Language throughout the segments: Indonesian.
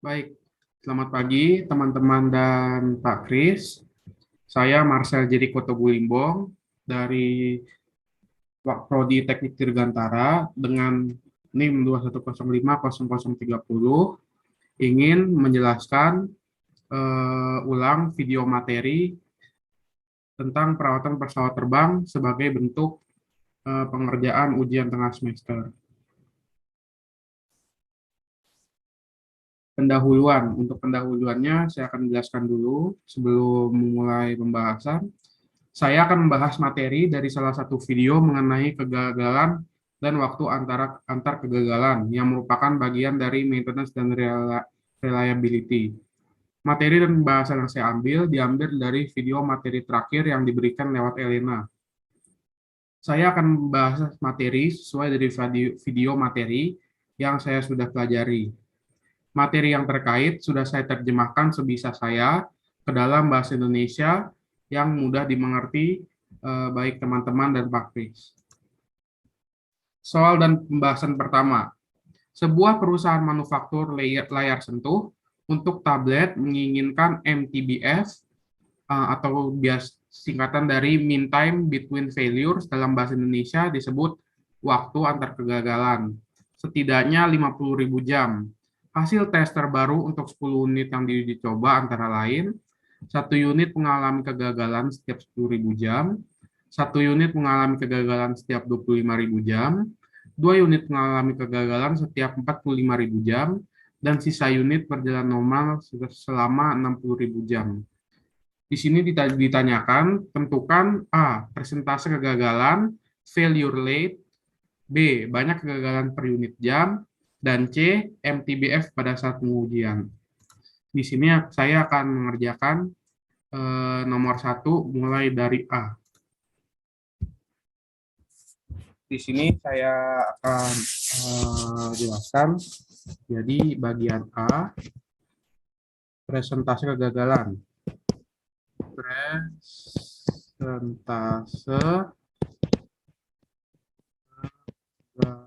Baik, selamat pagi teman-teman dan Pak Kris. Saya Marcel Jeriko Tobulimbong dari Prodi Teknik Dirgantara dengan NIM 210500030 ingin menjelaskan ulang video materi tentang perawatan pesawat terbang sebagai bentuk pengerjaan ujian tengah semester. Pendahuluan. Untuk pendahuluannya, saya akan menjelaskan dulu sebelum memulai pembahasan. Saya akan membahas materi dari salah satu video mengenai kegagalan dan waktu antar kegagalan yang merupakan bagian dari maintenance dan reliability. Materi dan pembahasan yang saya diambil dari video materi terakhir yang diberikan lewat Elena. Saya akan membahas materi sesuai dari video materi yang saya sudah pelajari. Materi yang terkait sudah saya terjemahkan sebisa saya ke dalam bahasa Indonesia yang mudah dimengerti baik teman-teman dan Pak Kris. Soal dan pembahasan pertama. Sebuah perusahaan manufaktur layar sentuh untuk tablet menginginkan MTBF atau singkatan dari mean time between failures dalam bahasa Indonesia disebut waktu antar kegagalan. Setidaknya 50.000 jam. Hasil tes terbaru untuk 10 unit yang dicoba antara lain, 1 unit mengalami kegagalan setiap 10.000 jam, 1 unit mengalami kegagalan setiap 25.000 jam, 2 unit mengalami kegagalan setiap 45.000 jam, dan sisa unit berjalan normal selama 60.000 jam. Di sini ditanyakan, tentukan A. Persentase kegagalan, failure rate, B. Banyak kegagalan per unit jam, dan C. MTBF pada saat pengujian. Di sini saya akan mengerjakan nomor 1 mulai dari A. Di sini saya akan jelaskan. Jadi bagian A, presentase kegagalan. Presentase kegagalan.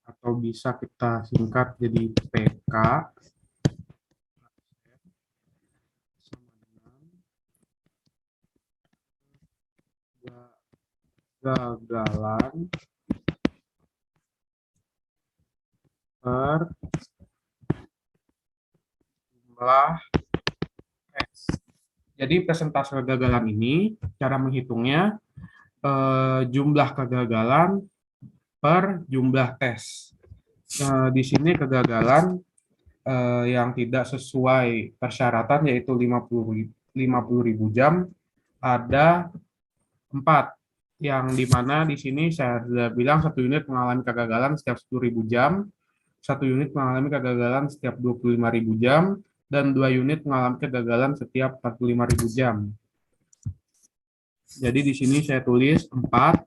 Atau bisa kita singkat jadi PK kegagalan per jumlah tes. Jadi persentase kegagalan ini cara menghitungnya jumlah kegagalan per jumlah tes. Di sini kegagalan yang tidak sesuai persyaratan yaitu 50.000 jam ada 4, yang dimana di sini saya sudah bilang 1 unit mengalami kegagalan setiap 10.000 jam, 1 unit mengalami kegagalan setiap 25.000 jam, dan 2 unit mengalami kegagalan setiap 45.000 jam. Jadi di sini saya tulis 4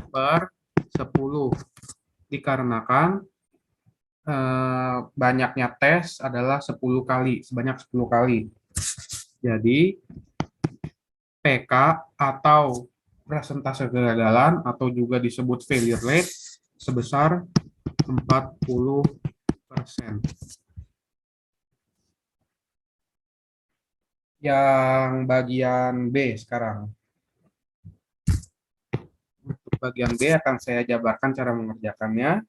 per 10 dikarenakan banyaknya tes adalah 10 kali, sebanyak 10 kali. Jadi PK atau persentase kegagalan atau juga disebut failure rate sebesar 40%. Yang bagian B sekarang. Untuk bagian B akan saya jabarkan cara mengerjakannya.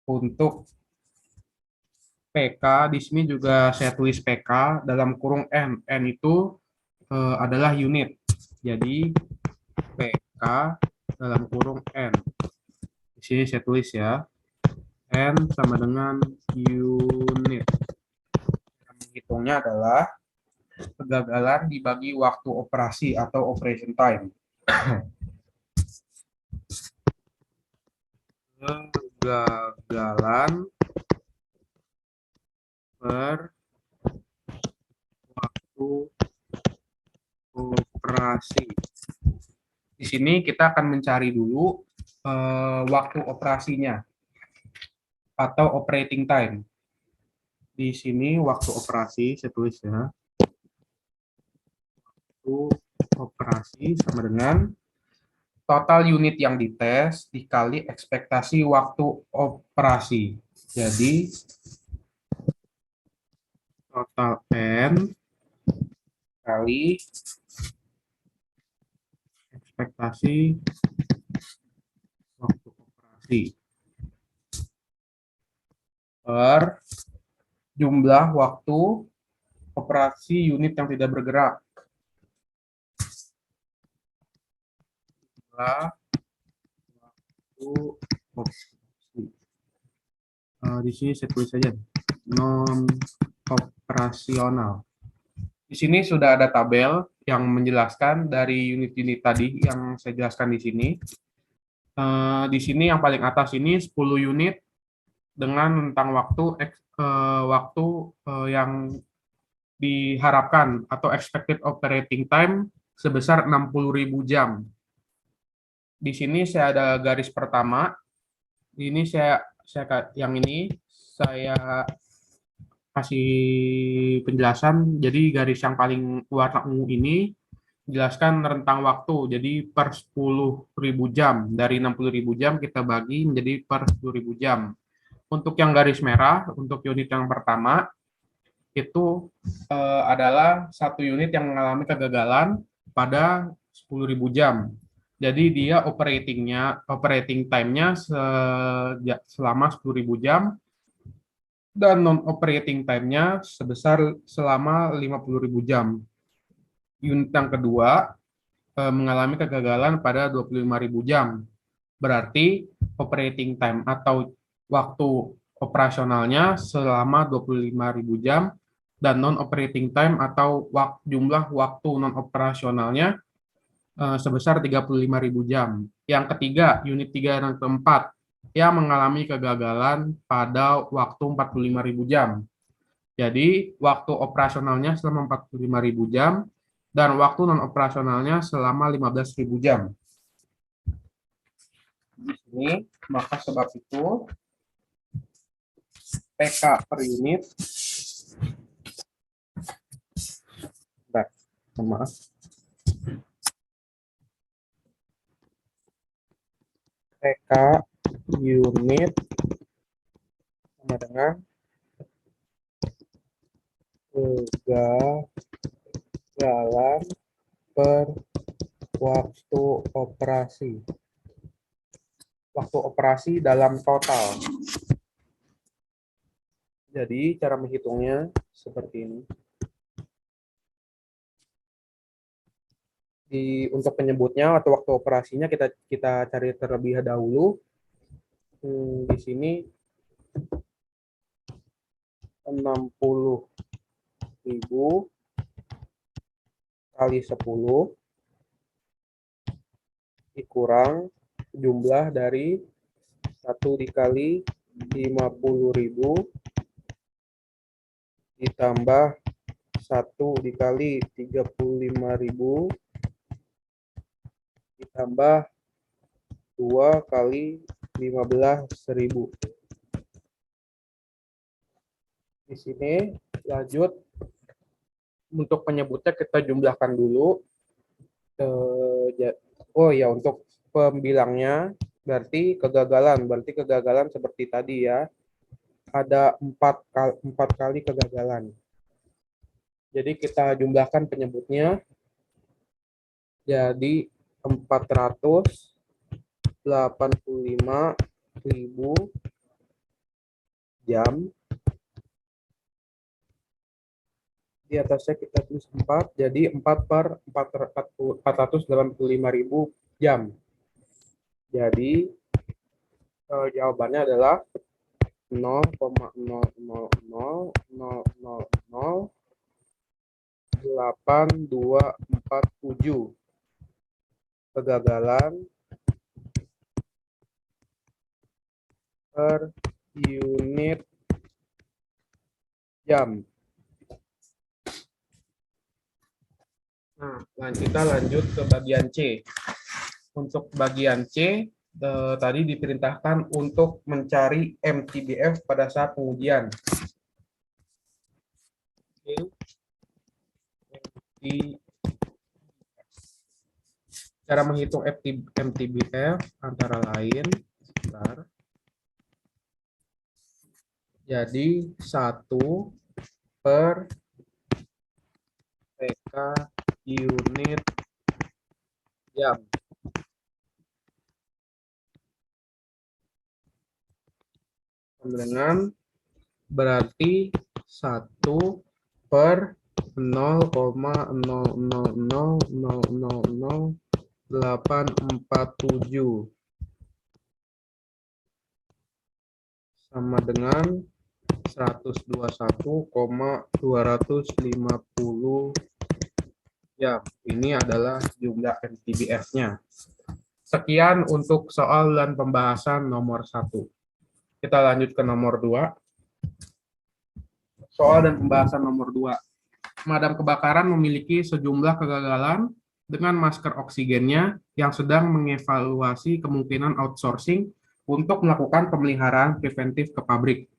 Untuk PK di sini juga saya tulis PK dalam kurung N. N itu adalah unit. Jadi PK dalam kurung N. Di sini saya tulis ya. N sama dengan unit. Yang menghitungnya adalah kegagalan dibagi waktu operasi atau operation time. Kegagalan per waktu operasi. Di sini kita akan mencari dulu waktu operasinya atau operating time. Di sini waktu operasi saya tulis ya. Waktu operasi sama dengan total unit yang dites dikali ekspektasi waktu operasi. Jadi, total N kali ekspektasi waktu operasi per jumlah waktu operasi unit yang tidak bergerak. Jumlah waktu operasi. Di sini saya tulis saja non operasional. Di sini sudah ada tabel yang menjelaskan dari unit-unit tadi yang saya jelaskan di sini. Di sini yang paling atas ini 10 unit dengan rentang waktu yang diharapkan atau expected operating time sebesar 60.000 jam. Di sini saya ada garis pertama. Ini saya kasih penjelasan. Jadi garis yang paling warna ungu ini jelaskan rentang waktu. Jadi per 10.000 jam. Dari 60.000 jam kita bagi menjadi per 10.000 jam. Untuk yang garis merah, untuk unit yang pertama, itu adalah satu unit yang mengalami kegagalan pada 10.000 jam. Jadi dia operating time-nya selama 10.000 jam dan non-operating time-nya sebesar selama 50.000 jam. Unit yang kedua mengalami kegagalan pada 25.000 jam. Berarti operating time atau waktu operasionalnya selama 25.000 jam dan non-operating time atau jumlah waktu non-operasionalnya sebesar 35.000 jam. Yang ketiga, unit 3 dan keempat, yang mengalami kegagalan pada waktu 45.000 jam. Jadi, waktu operasionalnya selama 45.000 jam dan waktu non-operasionalnya selama 15.000 jam. Ini, maka sebab itu, PK per unit, maaf, PK unit sama dengan kegagalan per waktu operasi. Waktu operasi dalam total. Jadi cara menghitungnya seperti ini. Untuk penyebutnya atau waktu operasinya kita cari terlebih dahulu. Di sini 60.000 kali 10 dikurang jumlah dari 1 dikali 50.000 ditambah 1 dikali 35.000 ditambah 2 kali 15.000. Di sini lanjut untuk penyebutnya kita jumlahkan dulu. Oh ya, untuk pembilangnya berarti kegagalan seperti tadi ya. Ada 4 kali kegagalan. Jadi kita jumlahkan penyebutnya. Jadi 485.000 jam. Di atasnya kita tulis 4, jadi 4 per 485.000 jam. Jadi jawabannya adalah 0,00008247 kegagalan per unit jam. Nah, kita lanjut ke bagian C. Untuk bagian C, tadi diperintahkan untuk mencari MTBF pada saat pengujian. Cara menghitung MTBF antara lain, sebentar. Jadi 1 per PK unit jam. Dengan berarti 1 per 0,000000847 sama dengan 121,250 jam. Ini adalah jumlah MTBF-nya. Sekian untuk soal dan pembahasan nomor 1. Kita lanjut ke nomor 2. Soal dan pembahasan nomor 2. Pemadam kebakaran memiliki sejumlah kegagalan dengan masker oksigennya yang sedang mengevaluasi kemungkinan outsourcing untuk melakukan pemeliharaan preventif ke pabrik.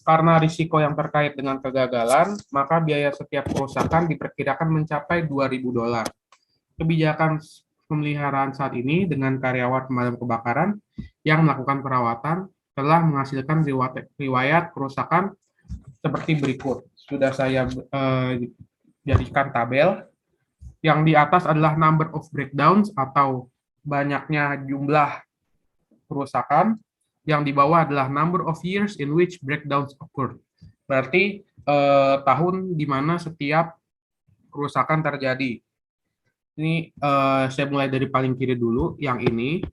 Karena risiko yang terkait dengan kegagalan, maka biaya setiap kerusakan diperkirakan mencapai $2.000. Kebijakan pemeliharaan saat ini dengan karyawan pemadam kebakaran yang melakukan perawatan telah menghasilkan riwayat kerusakan seperti berikut. Sudah saya jadikan tabel. Yang di atas adalah number of breakdowns atau banyaknya jumlah kerusakan. Yang di bawah adalah number of years in which breakdowns occurred. Berarti tahun di mana setiap kerusakan terjadi. Ini saya mulai dari paling kiri dulu. Yang ini,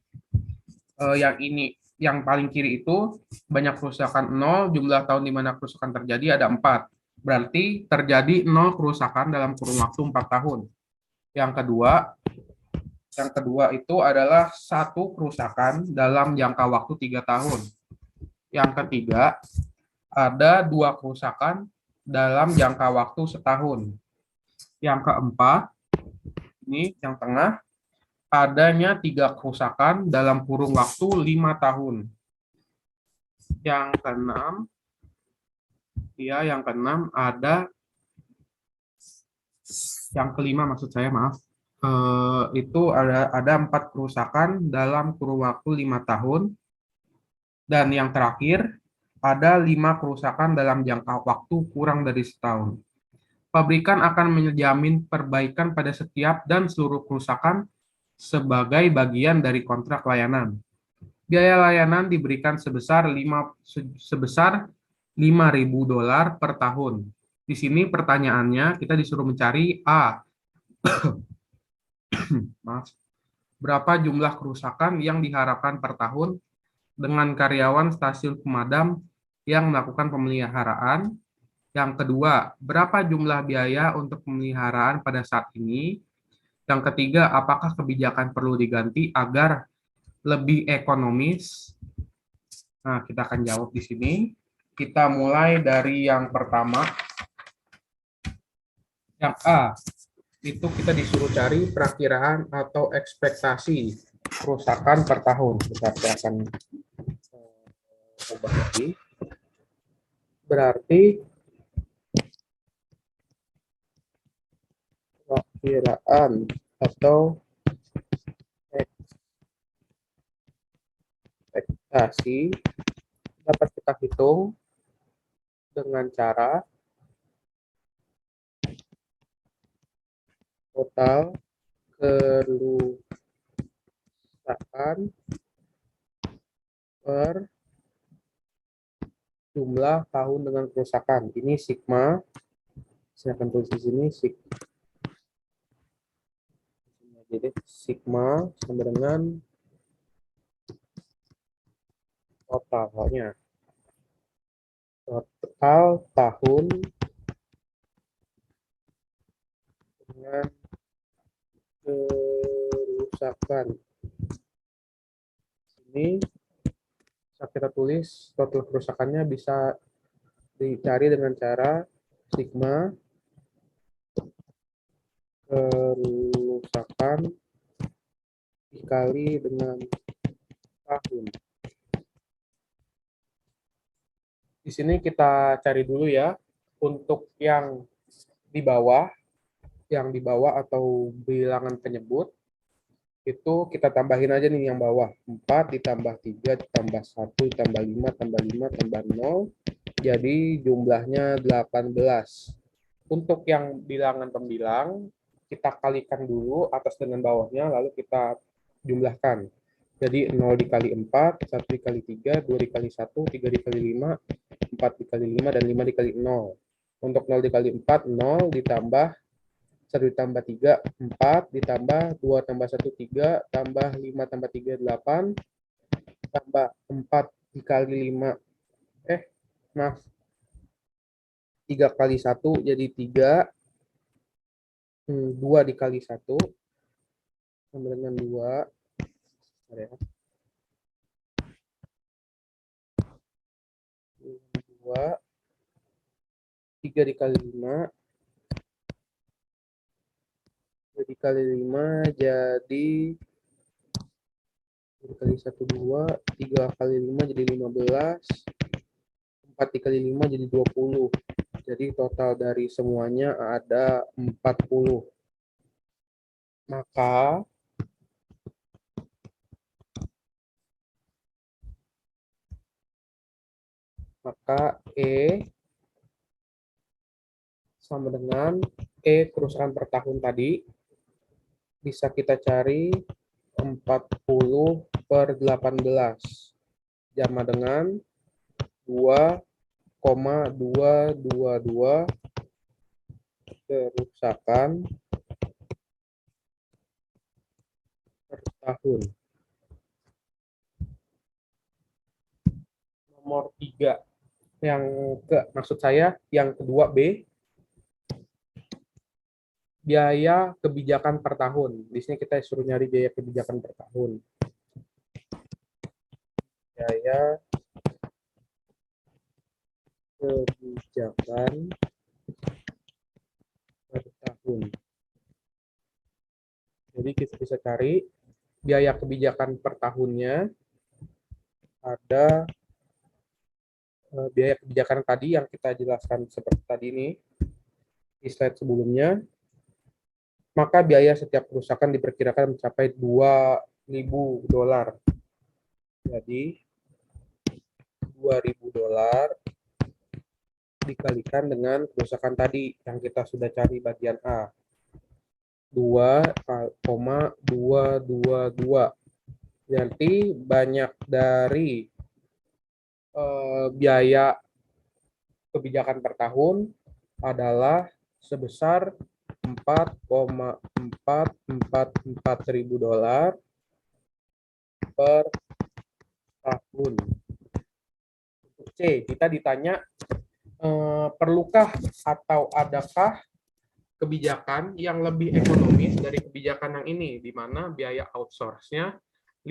yang paling kiri itu banyak kerusakan 0, jumlah tahun di mana kerusakan terjadi ada 4. Berarti terjadi 0 kerusakan dalam kurun waktu 4 tahun. Yang kedua itu adalah 1 kerusakan dalam jangka waktu 3 tahun. Yang ketiga, ada 2 kerusakan dalam jangka waktu setahun. Yang keempat, ini yang tengah, adanya 3 kerusakan dalam kurun waktu 5 tahun. Yang keenam ada, yang kelima maksud saya, maaf. Itu ada 4 kerusakan dalam kurun waktu 5 tahun. Dan yang terakhir, ada 5 kerusakan dalam jangka waktu kurang dari setahun. Pabrikan akan menjamin perbaikan pada setiap dan seluruh kerusakan sebagai bagian dari kontrak layanan. Biaya layanan diberikan sebesar $5.000 per tahun. Di sini pertanyaannya kita disuruh mencari A. Berapa jumlah kerusakan yang diharapkan per tahun dengan karyawan stasiun pemadam yang melakukan pemeliharaan. Yang kedua, berapa jumlah biaya untuk pemeliharaan pada saat ini. Yang ketiga, apakah kebijakan perlu diganti agar lebih ekonomis. Nah, kita akan jawab di sini. Kita mulai dari yang pertama. Yang A, itu kita disuruh cari perakiraan atau ekspektasi kerusakan per tahun. Kita akan ubah lagi. Berarti perakiraan atau ekspektasi dapat kita hitung dengan cara total kerusakan per jumlah tahun dengan kerusakan. Ini sigma. Saya akan tulis di sini sigma sama dengan totalnya. Total tahun dengan kerusakan. Ini bisa kita tulis total kerusakannya bisa dicari dengan cara sigma kerusakan dikali dengan tahun. Di sini kita cari dulu ya untuk yang di bawah atau bilangan penyebut. Itu kita tambahin aja nih yang bawah. 4 ditambah 3 ditambah 1 ditambah 5 tambah 5 tambah 0. Jadi jumlahnya 18. Untuk yang bilangan pembilang, kita kalikan dulu atas dengan bawahnya, lalu kita jumlahkan. Jadi 0 dikali 4, 1 dikali 3, 2 dikali 1, 3 dikali 5, 4 dikali 5, dan 5 dikali 0. Untuk 0 dikali 4, 0 ditambah 1 ditambah 3, 4, ditambah 2 tambah 1, 3, tambah 5 tambah 3, 8, tambah 4 dikali 5, maaf, 3 kali 1 jadi 3, 2 dikali 1, sama dengan 2, 2, 3 dikali 5, 2 dikali 5 jadi 2 kali 1, 2, 3 kali 5 jadi 15, 4 dikali 5 jadi 20. Jadi total dari semuanya ada 40. Maka E sama dengan kerusakan per tahun tadi bisa kita cari 40 per 18 sama dengan 2,222 kerusakan per tahun. Nomor 3. Maksud saya yang kedua B, biaya kebijakan per tahun. Di sini kita suruh nyari biaya kebijakan per tahun. Biaya kebijakan per tahun. Jadi kita bisa cari biaya kebijakan per tahunnya, ada biaya kebijakan tadi yang kita jelaskan seperti tadi ini di slide sebelumnya. Maka biaya setiap kerusakan diperkirakan mencapai $2.000. Jadi $2.000 dikalikan dengan kerusakan tadi yang kita sudah cari bagian A. 2,222. Jadi banyak dari biaya kebijakan per tahun adalah sebesar $4,444.000 per tahun. Untuk C, kita ditanya perlukah atau adakah kebijakan yang lebih ekonomis dari kebijakan yang ini, di mana biaya outsource-nya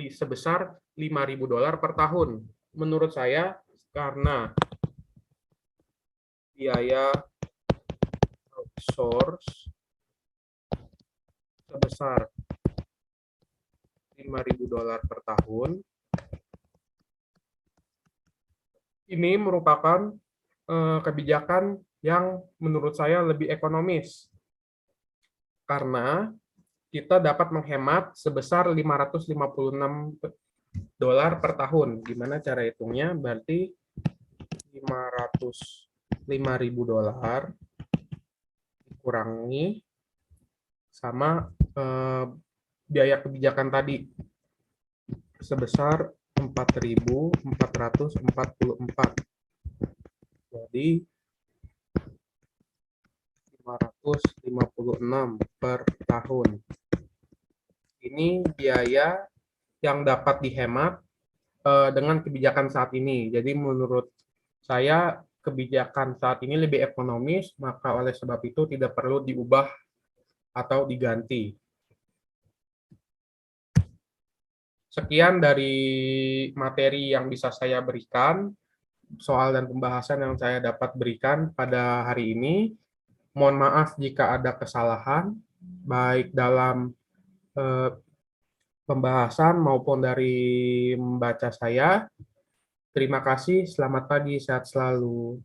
sebesar $5.000 per tahun. Menurut saya, karena biaya outsource sebesar $5.000 per tahun, ini merupakan kebijakan yang menurut saya lebih ekonomis. Karena kita dapat menghemat sebesar $556 per tahun. Gimana cara hitungnya? Berarti $505.000 dikurangi sama biaya kebijakan tadi sebesar 4.444. Jadi 556 per tahun. Ini biaya yang dapat dihemat dengan kebijakan saat ini. Jadi menurut saya kebijakan saat ini lebih ekonomis, maka oleh sebab itu tidak perlu diubah atau diganti. Sekian dari materi yang bisa saya berikan, soal dan pembahasan yang saya dapat berikan pada hari ini. Mohon maaf jika ada kesalahan, baik dalam pembahasan maupun dari membaca saya. Terima kasih, selamat pagi, sehat selalu.